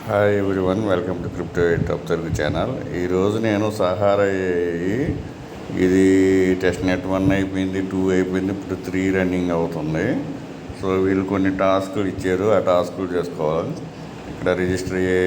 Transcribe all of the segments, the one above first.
Hi everyone, welcome to crypto top Telugu channel. ఈరోజు నేను Sahara ఇది టెస్ట్ నెట్ 1 అయిపోయింది, 2 అయిపోయింది, ఇప్పుడు 3 రన్నింగ్ అవుతుంది. సో వీళ్ళు కొన్ని టాస్కులు ఇచ్చారు, ఆ టాస్కులు చేసుకోవాలి. ఇక్కడ రిజిస్టర్ అయ్యే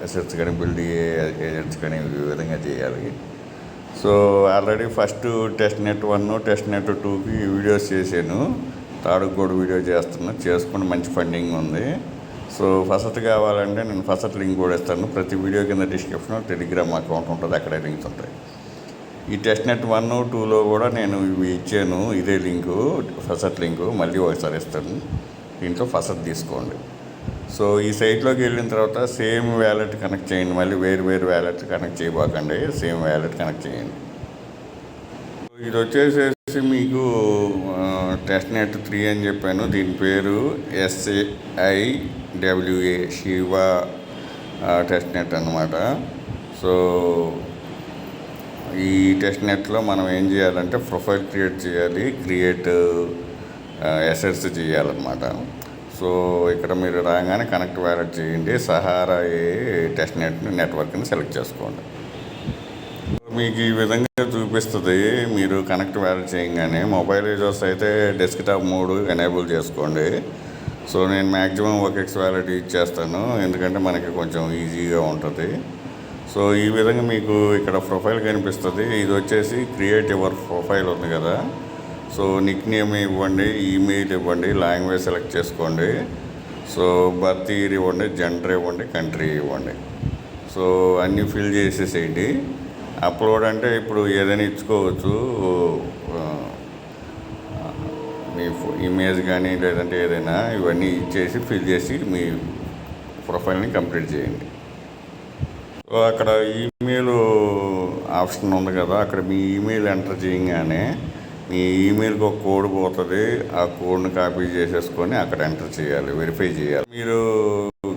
అసెట్స్ కానీ బిల్డ్ అయ్యే ఏజెంట్స్ కానీ ఈ విధంగా చేయాలి. So already first test net 1, test net 2కి వీడియోస్ చేశాను. థర్డ్కి కూడా వీడియో చేసుకుని మంచి ఫండింగ్ ఉంది. సో ఫస్ట్ కావాలంటే నేను ఫస్ట్ లింక్ కూడా ఇస్తాను. ప్రతి వీడియో కింద డిస్క్రిప్షన్లో టెలిగ్రామ్ అకౌంట్ ఉంటుంది, అక్కడే లింక్స్ ఉంటాయి. ఈ టెస్ట్ నెట్ 1, 2లో కూడా నేను ఇవి ఇచ్చాను, ఇదే లింకు, ఫస్ట్ లింకు మళ్ళీ ఒకసారి ఇస్తాను. దీంట్లో ఫస్ట్ తీసుకోండి. సో ఈ సైట్లోకి వెళ్ళిన తర్వాత సేమ్ వ్యాలెట్ కనెక్ట్ చేయండి. మళ్ళీ వేరు వ్యాలెట్ కనెక్ట్ చేయబాకండి, సేమ్ వ్యాలెట్ కనెక్ట్ చేయండి. ఇది వచ్చేసేసి మీకు టెస్ట్ నెట్ 3 అని చెప్పాను. దీని పేరు SAIWA శివ టెస్ట్ నెట్ అన్నమాట. సో ఈ టెస్ట్ నెట్లో మనం ఏం చేయాలంటే ప్రొఫైల్ క్రియేట్ చేయాలి, క్రియేట్ అసెట్స్ చేయాలన్నమాట. సో ఇక్కడ మీరు రాగానే కనెక్ట్ వ్యాలెట్ చేయండి, సహారా టెస్ట్ నెట్వర్క్ని సెలెక్ట్ చేసుకోండి. మీకు ఈ విధంగా చూపిస్తుంది. మీరు కనెక్ట్ వ్యాలెట్ చేయగానే మొబైల్ యూజర్స్ అయితే డెస్క్టాప్ మోడ్ ఎనేబుల్ చేసుకోండి. సో నేను మ్యాక్సిమం OKX వ్యాలెట్ యూజ్ చేస్తాను, ఎందుకంటే మనకి కొంచెం ఈజీగా ఉంటుంది. సో ఈ విధంగా మీకు ఇక్కడ ప్రొఫైల్ కనిపిస్తుంది. ఇది వచ్చేసి క్రియేట్ యువర్ ప్రొఫైల్ ఉంది కదా. సో నిక్ నేమ్ ఇవ్వండి, ఈమెయిల్ ఇవ్వండి, లాంగ్వేజ్ సెలెక్ట్ చేసుకోండి. సో బర్త్ ఇయర్ ఇవ్వండి, జెండర్ ఇవ్వండి, కంట్రీ ఇవ్వండి. సో అన్నీ ఫిల్ చేసేసేయండి. అప్లోడ్ అంటే ఇప్పుడు ఏదైనా ఇచ్చుకోవచ్చు, మీ ఇమేజ్ కానీ లేదంటే ఏదైనా, ఇవన్నీ ఇచ్చేసి ఫిల్ చేసి మీ ప్రొఫైల్ని కంప్లీట్ చేయండి. సో అక్కడ ఈమెయిల్ ఆప్షన్ ఉంది కదా, అక్కడ మీ ఈమెయిల్ ఎంటర్ చేయగానే మీ ఈమెయిల్కి ఒక కోడ్ పోతుంది. ఆ కోడ్ని కాపీ చేసేసుకొని అక్కడ ఎంటర్ చేయాలి, వెరిఫై చేయాలి. మీరు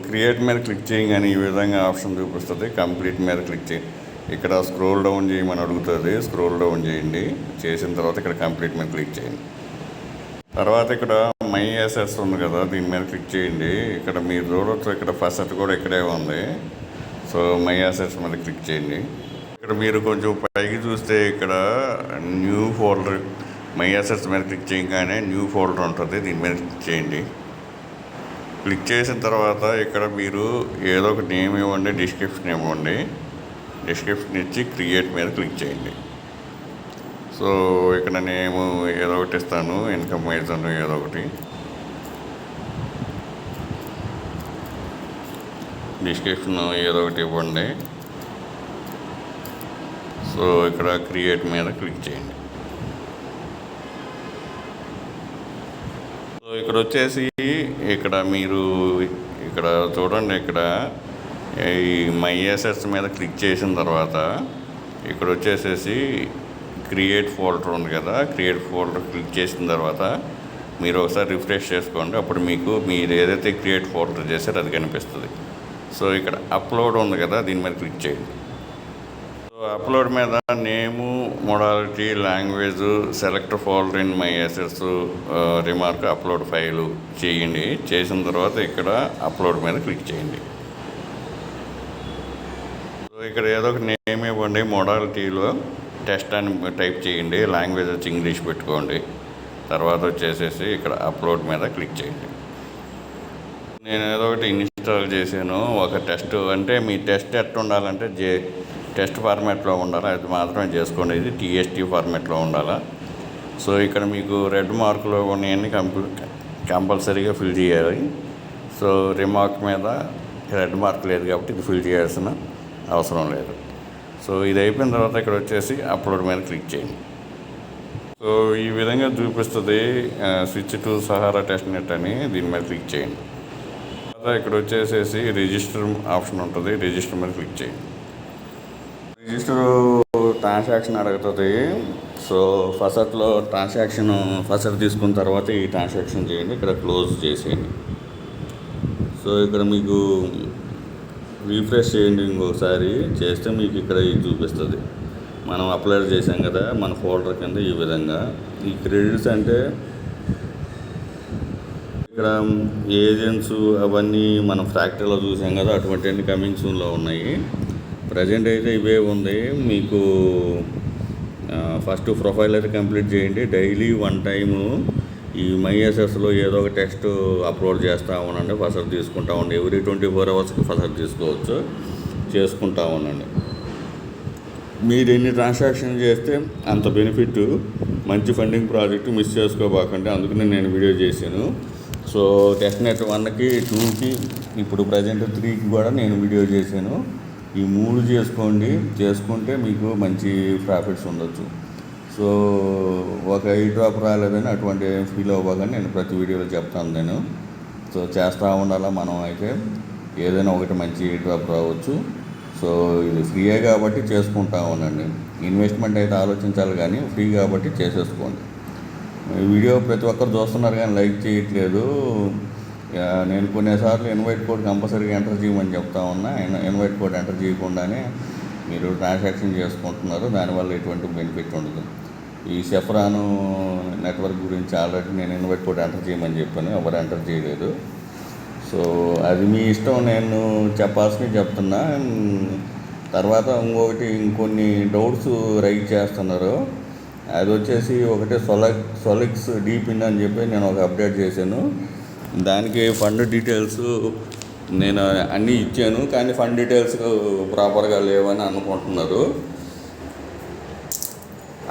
క్రియేట్ మీద క్లిక్ చేయగానే ఈ విధంగా ఆప్షన్ చూపిస్తుంది. కంప్లీట్ మీద క్లిక్ చేయండి. ఇక్కడ స్క్రోల్ డౌన్ చేయమని అడుగుతుంది, స్క్రోల్ డౌన్ చేయండి. చేసిన తర్వాత ఇక్కడ కంప్లీట్ మీద క్లిక్ చేయండి. తర్వాత ఇక్కడ మై అసెట్స్ ఉంది కదా, దీని మీద క్లిక్ చేయండి. ఇక్కడ మీరు చూడవచ్చు, ఇక్కడ ఫస్ట్ కూడా ఇక్కడే ఉంది. సో మై అసెట్స్ మీద క్లిక్ చేయండి. ఇక్కడ మీరు కొంచెం పైకి చూస్తే ఇక్కడ న్యూ ఫోల్డర్, మై అసెట్స్ మీద క్లిక్ చేయగానే న్యూ ఫోల్డర్ ఉంటుంది, దీని మీద క్లిక్ చేయండి. క్లిక్ చేసిన తర్వాత ఇక్కడ మీరు ఏదో ఒక నేమ్ ఇవ్వండి, డిస్క్రిప్షన్ ఇవ్వండి. డిస్క్రిప్షన్ ఇచ్చి క్రియేట్ మీద క్లిక్ చేయండి. సో ఇక్కడ నేను ఏదో ఒకటి ఇస్తాను, ఇన్కమ్ రీజన్ ఏదో ఒకటి. డిస్క్రిప్షన్ ఏదో ఒకటి ఇవ్వండి. సో ఇక్కడ క్రియేట్ మీద క్లిక్ చేయండి. సో ఇక్కడ వచ్చేసి ఇక్కడ మీరు ఇక్కడ చూడండి, ఇక్కడ ఈ మై అసెట్స్ మీద క్లిక్ చేసిన తర్వాత ఇక్కడ వచ్చేసేసి క్రియేట్ ఫోల్డర్ ఉంది కదా, క్రియేట్ ఫోల్డర్ క్లిక్ చేసిన తర్వాత మీరు ఒకసారి రిఫ్రెష్ చేసుకోండి. అప్పుడు మీకు మీరు ఏదైతే క్రియేట్ ఫోల్డర్ చేశారో అది కనిపిస్తుంది. సో ఇక్కడ అప్లోడ్ ఉంది కదా, దీని మీద క్లిక్ చేయండి. సో అప్లోడ్ మీద name, modality, language, select folder in my assets, remark, upload file చేయండి. చేసిన తర్వాత ఇక్కడ అప్లోడ్ మీద క్లిక్ చేయండి. ఇక్కడ ఏదో ఒక నేమ్ ఇవ్వండి, మోడాలిటీలో టెస్ట్ అని టైప్ చేయండి, లాంగ్వేజ్ వచ్చి ఇంగ్లీష్ పెట్టుకోండి. తర్వాత వచ్చేసేసి ఇక్కడ అప్లోడ్ మీద క్లిక్ చేయండి. నేను ఏదో ఒకటి ఇన్స్టాల్ చేశాను, ఒక టెస్ట్. అంటే మీ టెస్ట్ ఎట్లా ఉండాలంటే టెస్ట్ ఫార్మాట్లో ఉండాలి, అది మాత్రమే చేసుకోండి. ఇది TST ఫార్మాట్లో ఉండాలి. సో ఇక్కడ మీకు రెడ్ మార్కులో ఉన్నాయన్నీ కంపల్సరీగా ఫిల్ చేయాలి. సో రిమార్క్ మీద రెడ్ మార్క్ లేదు కాబట్టి ఇది ఫిల్ చేయాల్సిన అవసరం లేదు. సో ఇది అయిపోయిన తర్వాత ఇక్కడ వచ్చేసి అప్లోడ్ మీద క్లిక్ చేయండి. సో ఈ విధంగా చూపిస్తుంది switch to Sahara test net అని, దీని మీద క్లిక్ చేయండి. తర్వాత ఇక్కడ వచ్చేసేసి రిజిస్టర్ ఆప్షన్ ఉంటుంది, రిజిస్టర్ మీద క్లిక్ చేయండి. రిజిస్టర్ ట్రాన్సాక్షన్ అడుగుతుంది. సో ఫస్ట్లో ట్రాన్సాక్షన్ ఫస్ట్ తీసుకున్న తర్వాత ఈ ట్రాన్సాక్షన్ చేయండి, ఇక్కడ క్లోజ్ చేసేయండి. సో ఇక్కడ మీకు రీఫ్రెష్ చేయండి, ఇంకొకసారి చేస్తే మీకు ఇక్కడ ఇది చూపిస్తుంది. మనం అప్లోడ్ చేసాం కదా మన ఫోల్డర్ కింద ఈ విధంగా. ఈ క్రెడిట్స్ అంటే ఇక్కడ ఏజెంట్స్ అవన్నీ మనం ఫ్యాక్టరీలో చూసాం కదా, అటువంటివన్నీ కమింగ్ సూన్లో ఉన్నాయి. ప్రజెంట్ అయితే ఇవే ఉంది. మీకు ఫస్ట్ ప్రొఫైల్ అయితే కంప్లీట్ చేయండి. డైలీ 1 టైము ఈ MySSలో ఏదో ఒక టెస్ట్ అప్లోడ్ చేస్తూ ఉండండి. ఫసర్ తీసుకుంటా ఉండండి. ఎవ్రీ 24 అవర్స్కి ఫసర్ తీసుకోవచ్చు, చేసుకుంటా ఉండండి. మీరు ఎన్ని ట్రాన్సాక్షన్ చేస్తే అంత బెనిఫిట్. మంచి ఫండింగ్ ప్రాజెక్ట్ మిస్ చేసుకోబాకండి, అందుకనే నేను వీడియో చేశాను. సో టెస్ట్ నెట్ 1కి 2కి ఇప్పుడు ప్రజెంట్ 3కి కూడా నేను వీడియో చేశాను. ఈ 3 చేసుకుంటే మీకు మంచి ప్రాఫిట్స్ ఉండొచ్చు. సో ఒక ఈ డ్రాప్ రాలేదని అటువంటి ఫీల్ అవ్వగానే నేను ప్రతి వీడియోలో చెప్తాను నేను. సో చేస్తూ ఉండాలా మనం అయితే, ఏదైనా ఒకటి మంచి ఈ డ్రాప్ రావచ్చు. సో ఇది ఫ్రీయే కాబట్టి చేసుకుంటా ఉండండి. ఇన్వెస్ట్మెంట్ అయితే ఆలోచించాలి, కానీ ఫ్రీ కాబట్టి చేసేసుకోండి. ఈ వీడియో ప్రతి ఒక్కరు చూస్తున్నారు కానీ లైక్ చేయట్లేదు. నేను కొన్నిసార్లు ఇన్వైట్ కోడ్ కంపల్సరీగా ఎంటర్ చేయమని చెప్తా ఉన్నా. ఇన్వైట్ కోడ్ ఎంటర్ చేయకుండానే మీరు ట్రాన్సాక్షన్ చేసుకుంటున్నారు. దానివల్ల ఎటువంటి బెనిఫిట్ ఉండదు. ఈ సెఫ్రాను నెట్వర్క్ గురించి ఆల్రెడీ నేను ఇన్వైట్ కోడ్ ఎంటర్ చేయమని చెప్పాను, ఎవరు ఎంటర్ చేయలేదు. సో అది మీ ఇష్టం, నేను చెప్పాల్సినవి చెప్తున్నా. తర్వాత ఇంకొన్ని డౌట్స్ రైజ్ చేస్తున్నారు. అది వచ్చేసి ఒకటే సొలెక్స్ డీపిన్ అని చెప్పి నేను ఒక అప్డేట్ చేశాను. దానికి ఫండ్ డీటెయిల్స్ నేను అన్నీ ఇచ్చాను, కానీ ఫండ్ డీటెయిల్స్ ప్రాపర్గా లేవని అనుకుంటున్నారు.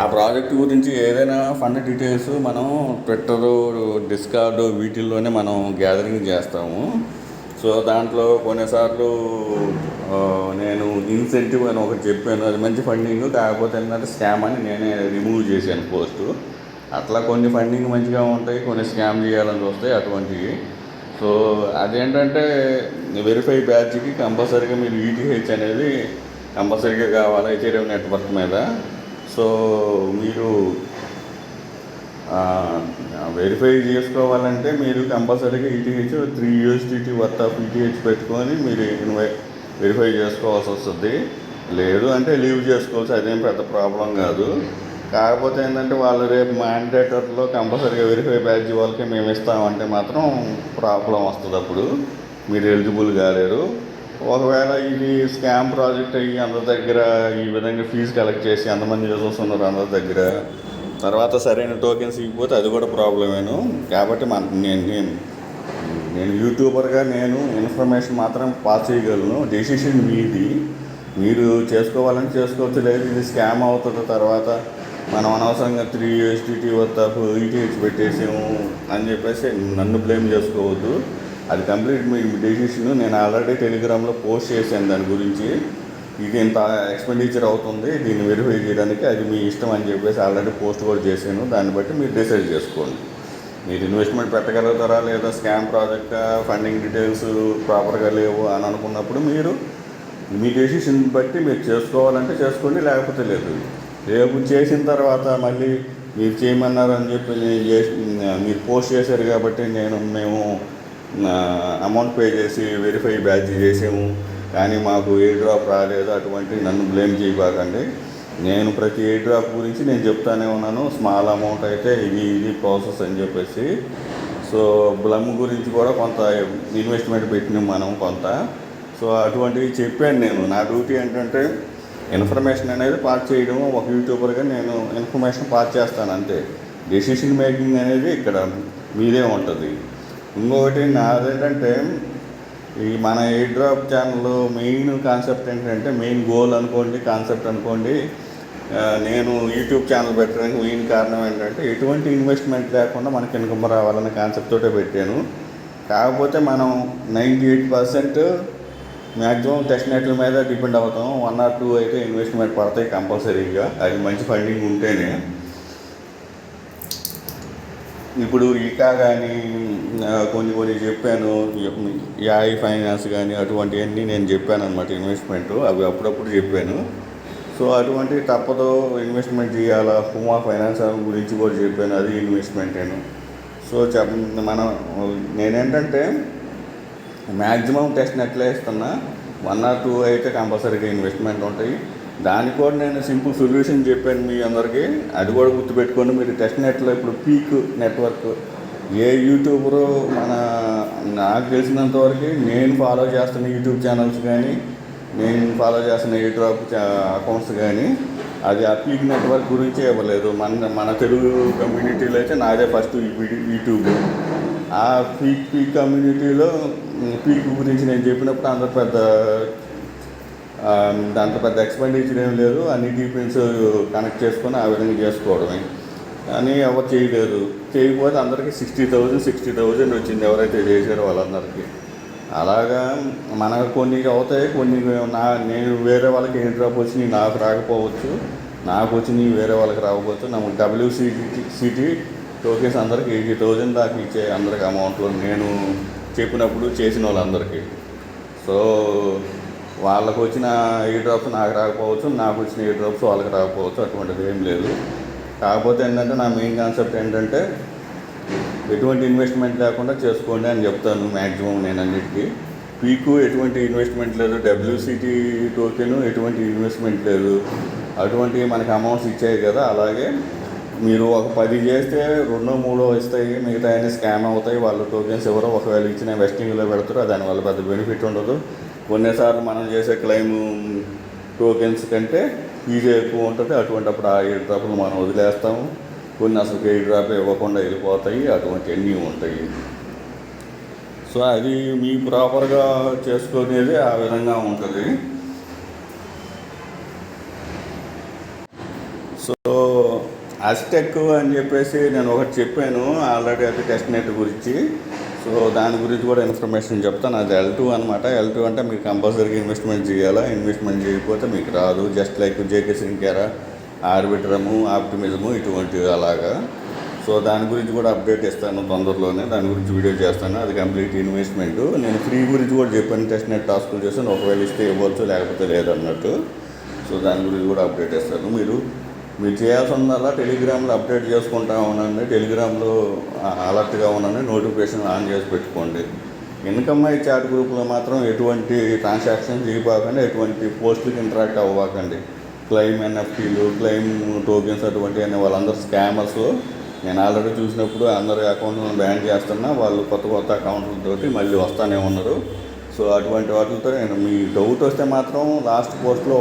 ఆ ప్రాజెక్ట్ గురించి ఏదైనా ఫండ్ డీటెయిల్స్ మనం ట్విట్టరు, డిస్కార్డు వీటిల్లోనే మనం గ్యాదరింగ్ చేస్తాము. సో దాంట్లో కొన్నిసార్లు నేను ఇన్సెంటివ్ అని ఒకటి చెప్పాను, అది మంచి ఫండింగ్, కాకపోతే ఏంటంటే స్కామ్ అని నేనే రిమూవ్ చేశాను పోస్టు. అట్లా కొన్ని ఫండింగ్ మంచిగా ఉంటాయి, కొన్ని స్కామ్ చేయాలని వస్తాయి అటువంటివి. సో అదేంటంటే వెరిఫై బ్యాచ్కి కంపల్సరీగా మీరు ఈటీహెచ్ అనేది కంపల్సరీగా కావాలి ఎథీరియం నెట్వర్క్ మీద. సో మీరు వెరిఫై చేసుకోవాలంటే మీరు కంపల్సరీగా ETH 3 USDT worth of ETH పెట్టుకొని మీరు వెరిఫై చేసుకోవాల్సి వస్తుంది. లేదు అంటే లీవ్ చేసుకోవచ్చు, అదేం పెద్ద ప్రాబ్లం కాదు. కాకపోతే ఏంటంటే వాళ్ళు రేపు మ్యాండేటర్లో కంపల్సరీగా వెరిఫై బ్యాచ్ వాళ్ళకి మేము ఇస్తామంటే మాత్రం ప్రాబ్లం వస్తుంది. అప్పుడు మీరు ఎలిజిబుల్ కాలేరు. ఒకవేళ ఇది స్కామ్ ప్రాజెక్ట్ అయ్యి అందరి దగ్గర ఈ విధంగా ఫీజు కలెక్ట్ చేసి అంతమంది యూజర్స్ ఉన్నారు అందరి దగ్గర, తర్వాత సరైన టోకెన్స్ ఇవ్వకపోతే అది కూడా ప్రాబ్లమేను. కాబట్టి నేను యూట్యూబర్గా నేను ఇన్ఫర్మేషన్ మాత్రం పాస్ చేయగలను. డెసిషన్ మీది, మీరు చేసుకోవాలని చేసుకోవచ్చు. లేదు ఇది స్కామ్ అవుతుంది తర్వాత మనం అనవసరంగా 3 USDT వర్త్ ఆఫ్ ఈటీహెచ్ పెట్టేసాము అని చెప్పేసి నన్ను బ్లేమ్ చేసుకోవద్దు. అది కంప్లీట్ మీ డెసిషన్. నేను ఆల్రెడీ టెలిగ్రామ్లో పోస్ట్ చేశాను దాని గురించి. ఇది ఇంత ఎక్స్పెండిచర్ అవుతుంది దీన్ని వెరిఫై చేయడానికి, అది మీ ఇష్టం అని చెప్పేసి ఆల్రెడీ పోస్ట్ కూడా చేశాను. దాన్ని బట్టి మీరు డిసైడ్ చేసుకోండి. మీరు ఇన్వెస్ట్మెంట్ పెట్టగలుగుతారా లేదా, స్కామ్ ప్రాజెక్ట్ ఫండింగ్ డీటెయిల్స్ ప్రాపర్గా లేవు అని అనుకున్నప్పుడు మీరు మీ డెసిషన్ బట్టి మీరు చేసుకోవాలంటే చేసుకోండి, లేకపోతే లేదు. రేపు చేసిన తర్వాత మళ్ళీ మీరు చేయమన్నారు అని చెప్పి మీరు పోస్ట్ చేశారు కాబట్టి మేము అమౌంట్ పే చేసి వెరిఫై బ్యాచ్ చేసాము కానీ మాకు ఏ డ్రాప్ రాలేదు, అటువంటి నన్ను బ్లేమ్ చేయబాకండి. నేను ప్రతి ఏ డ్రాప్ గురించి నేను చెప్తానే ఉన్నాను. స్మాల్ అమౌంట్ అయితే ఇది ప్రాసెస్ అని చెప్పేసి. సో బ్లమ్ గురించి కూడా కొంత ఇన్వెస్ట్మెంట్ పెట్టినాం మనం కొంత. సో అటువంటివి చెప్పాను నేను. నా డ్యూటీ ఏంటంటే ఇన్ఫర్మేషన్ అనేది పాస్ చేయడం. ఒక యూట్యూబర్గా నేను ఇన్ఫర్మేషన్ పాస్ చేస్తాను అంతే. డెసిషన్ మేకింగ్ అనేది ఇక్కడ మీదే ఉంటుంది. ఇంకొకటి నాదేంటంటే ఈ మన ఎయిర్ డ్రాప్ ఛానల్లో మెయిన్ కాన్సెప్ట్ ఏంటంటే, మెయిన్ గోల్ అనుకోండి, కాన్సెప్ట్ అనుకోండి, నేను యూట్యూబ్ ఛానల్ పెట్టడానికి మెయిన్ కారణం ఏంటంటే ఎటువంటి ఇన్వెస్ట్మెంట్ లేకుండా మనకి ఇన్కమ్ రావాలన్న కాన్సెప్ట్ తోటే పెట్టాను. కాకపోతే మనం 98% మ్యాక్సిమం టెస్ట్ నెట్ల మీద డిపెండ్ అవుతాం. 1 or 2 అయితే ఇన్వెస్ట్మెంట్ పడతాయి కంపల్సరీగా, అది మంచి ఫండింగ్ ఉంటేనే. ఇప్పుడు ఇకా కానీ కొన్ని చెప్పాను, యాయి ఫైనాన్స్ కానీ అటువంటివన్నీ నేను చెప్పాను అనమాట. ఇన్వెస్ట్మెంట్ అవి అప్పుడప్పుడు చెప్పాను. సో అటువంటివి తప్పదు, ఇన్వెస్ట్మెంట్ చేయాలా. హుమా ఫైనాన్స్ గురించి కూడా చెప్పాను, అది ఇన్వెస్ట్మెంటేను. సో నేనేంటంటే మ్యాక్సిమం టెస్ట్ నెట్లే ఇస్తున్నా. 1 or 2 అయితే కంపల్సరీగా ఇన్వెస్ట్మెంట్ ఉంటాయి. దానికి కూడా నేను సింపుల్ సొల్యూషన్ చెప్పాను మీ అందరికీ, అది కూడా గుర్తుపెట్టుకోండి. మీరు టెస్ట్ నెట్లో ఇప్పుడు పీక్ నెట్వర్క్ ఏ యూట్యూబరు నాకు తెలిసినంతవరకు నేను ఫాలో చేస్తున్న యూట్యూబ్ ఛానల్స్ కానీ నేను ఫాలో చేస్తున్న యూట్యూబ్ అకౌంట్స్ కానీ అది ఆ పీక్ నెట్వర్క్ గురించి ఇవ్వలేదు. మన తెలుగు కమ్యూనిటీలో అయితే నాదే ఫస్ట్ యూట్యూబ్. ఆ పీక్ కమ్యూనిటీలో పీక్ గురించి నేను చెప్పినప్పుడు దాంట్లో పెద్ద ఎక్స్పెండిచర్ ఏం లేదు. అన్ని డీపెన్స్ కనెక్ట్ చేసుకొని ఆ విధంగా చేసుకోవడమే. కానీ ఎవరు చేయలేదు. చేయకపోతే అందరికీ 60,000 వచ్చింది ఎవరైతే చేశారో వాళ్ళందరికీ. అలాగా మనకు కొన్ని అవుతాయి, కొన్ని నేను వేరే వాళ్ళకి ఏ డ్రాప్ వచ్చినాయి నాకు రాకపోవచ్చు, నాకు వచ్చినాయి వేరే వాళ్ళకి రాకపోవచ్చు. నాకు WCT టోకెన్స్ అందరికి 80,000 దాకా ఇచ్చే అందరికి అమౌంట్లో నేను చెప్పినప్పుడు చేసిన వాళ్ళందరికీ. సో వాళ్ళకు వచ్చిన ఏ డ్రాప్స్ నాకు రాకపోవచ్చు, నాకు వచ్చిన ఏ డ్రాప్స్ వాళ్ళకి రాకపోవచ్చు. అటువంటిది ఏం లేదు. కాకపోతే ఏంటంటే నా మెయిన్ కాన్సెప్ట్ ఏంటంటే ఎటువంటి ఇన్వెస్ట్మెంట్ లేకుండా చేసుకోండి అని చెప్తాను మ్యాక్సిమం నేను అన్నిటికీ. పీకు ఎటువంటి ఇన్వెస్ట్మెంట్ లేదు, WCT టోకెను ఎటువంటి ఇన్వెస్ట్మెంట్ లేదు. అటువంటి మనకి అమౌంట్స్ ఇచ్చాయి కదా, అలాగే మీరు ఒక 10 చేస్తే 2-3 వస్తాయి, మిగతా అన్నీ స్కామ్ అవుతాయి. వాళ్ళు టోకెన్స్ ఎవరో ఒకవేళ ఇచ్చిన వెస్టింగ్లో పెడతారు, దానివల్ల పెద్ద బెనిఫిట్ ఉండదు. కొన్నిసార్లు మనం చేసే క్లెయిమ్ టోకెన్స్ కంటే ఫీజు ఎక్కువ ఉంటుంది. అటువంటిప్పుడు ఆ 7 డ్రాపులు మనం వదిలేస్తాము. కొన్ని అసలు 8 డ్రాప్ ఇవ్వకుండా వెళ్ళిపోతాయి. అటువంటివన్నీ ఉంటాయి. సో అది మీ ప్రాపర్గా చేసుకునేది ఆ విధంగా ఉంటుంది. సో అస్టెక్ అని చెప్పేసి నేను ఒకటి చెప్పాను ఆల్రెడీ, అది టెస్ట్ నెట్ గురించి. సో దాని గురించి కూడా ఇన్ఫర్మేషన్ చెప్తాను. అది L2 అనమాట. L2 అంటే మీకు కంపల్సరీగా ఇన్వెస్ట్మెంట్ చేయాలా. ఇన్వెస్ట్మెంట్ చేయకపోతే మీకు రాదు. జస్ట్ లైక్ జేకే సింకేరా, ఆర్బిట్రము, ఆప్టిమిజము ఇటువంటివి అలాగా. సో దాని గురించి కూడా అప్డేట్ ఇస్తాను తొందరలోనే. దాని గురించి వీడియో చేస్తాను. అది కంప్లీట్ ఇన్వెస్ట్మెంట్. నేను ఫ్రీ గురించి కూడా చెప్పాను. టెస్ట్ నెట్ టాస్కులు చేస్తాను. ఒకవేళ ఇస్తే ఇవ్వచ్చు, లేకపోతే లేదన్నట్టు. సో దాని గురించి కూడా అప్డేట్ ఇస్తాను. మీరు చేయాల్సిందల్లా టెలిగ్రామ్లో అప్డేట్ చేసుకుంటా ఉండండి. టెలిగ్రామ్లో అలర్ట్గా ఉండండి. నోటిఫికేషన్ ఆన్ చేసి పెట్టుకోండి. ఇన్కమ్ చాట్ గ్రూప్లో మాత్రం ఎటువంటి ట్రాన్సాక్షన్ చేయబాకండి, ఎటువంటి పోస్టులకు ఇంటరాక్ట్ అవ్వకండి. క్లెయిమ్ NFTలు, క్లెయిమ్ టోకెన్స్ అటువంటివన్నీ వాళ్ళందరూ స్కామర్స్. నేను ఆల్రెడీ చూసినప్పుడు అందరి అకౌంట్లను బ్యాన్ చేస్తున్నా, వాళ్ళు కొత్త అకౌంట్లతోటి మళ్ళీ వస్తూనే ఉన్నారు. సో అటువంటి వాటితో మీ డౌట్ వస్తే మాత్రం లాస్ట్ పోస్ట్లో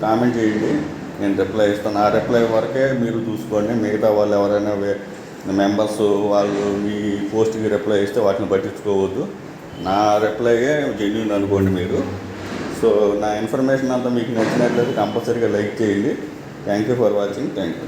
కామెంట్ చేయండి, నేను రిప్లై ఇస్తాను. ఆ రిప్లై వరకే మీరు చూసుకోండి. మిగతా వాళ్ళు ఎవరైనా మెంబర్స్ వాళ్ళు మీ పోస్ట్కి రిప్లై ఇస్తే వాటిని పట్టించుకోవద్దు. నా రిప్లైయే జెన్యూన్ అనుకోండి మీరు. సో నా ఇన్ఫర్మేషన్ అంతా మీకు నచ్చినట్లయితే కంపల్సరీగా లైక్ చేయండి. Thank you for watching. Thank you.